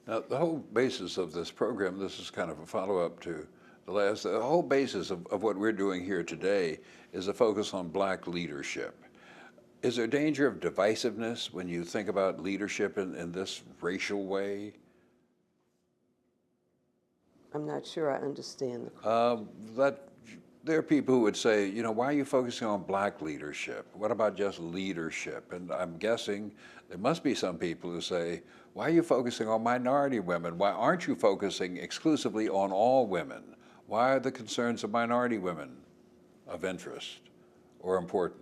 Now, the whole basis of this program, this is kind of a follow-up to the whole basis of what we're doing here today is a focus on black leadership. Is there danger of divisiveness when you think about leadership in this racial way? I'm not sure I understand the question. That there are people who would say, you know, why are you focusing on black leadership? What about just leadership? And I'm guessing there must be some people who say, why are you focusing on minority women? Why aren't you focusing exclusively on all women? Why are the concerns of minority women of interest or important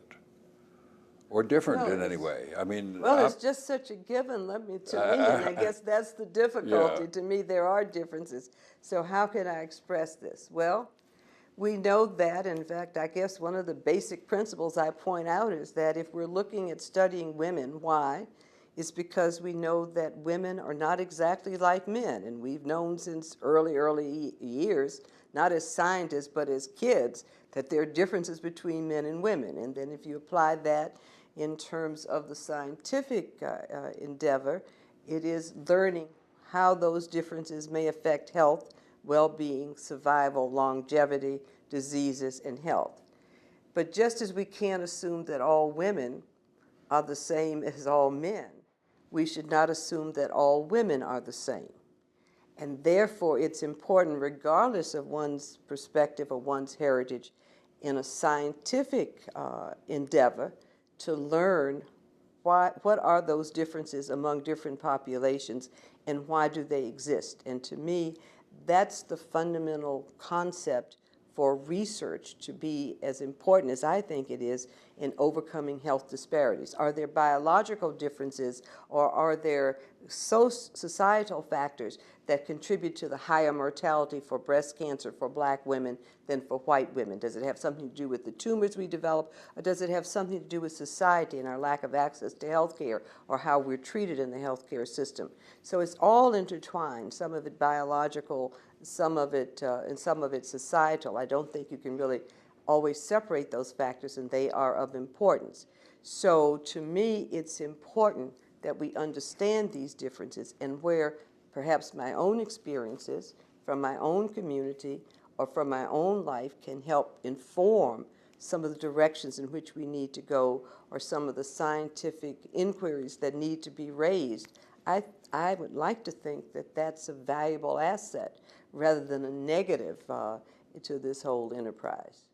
or different Well, in any way? I mean, well, it's just such a given, to me, and I guess that's the yeah. difficulty. To me, there are differences. So how can I express this? Well, we know that, in fact, I guess one of the basic principles I point out is that if we're looking at studying women, why? It's because we know that women are not exactly like men, and we've known since early years, not as scientists, but as kids, that there are differences between men and women. And then if you apply that in terms of the scientific endeavor, it is learning how those differences may affect health, well-being, survival, longevity, diseases, and health. But just as we can't assume that all women are the same as all men, we should not assume that all women are the same. And therefore, it's important, regardless of one's perspective or one's heritage, in a scientific endeavor, to learn what are those differences among different populations and why do they exist. And to me, that's the fundamental concept for research to be as important as I think it is in overcoming health disparities. Are there biological differences, or are there societal factors that contribute to the higher mortality for breast cancer for black women than for white women? Does it have something to do with the tumors we develop, or does it have something to do with society and our lack of access to health care, or how we're treated in the healthcare system? So it's all intertwined, some of it biological, some of it and some of it societal. I don't think you can really always separate those factors, and they are of importance. So to me, it's important that we understand these differences, and where perhaps my own experiences from my own community or from my own life can help inform some of the directions in which we need to go, or some of the scientific inquiries that need to be raised. I would like to think that that's a valuable asset rather than a negative to this whole enterprise.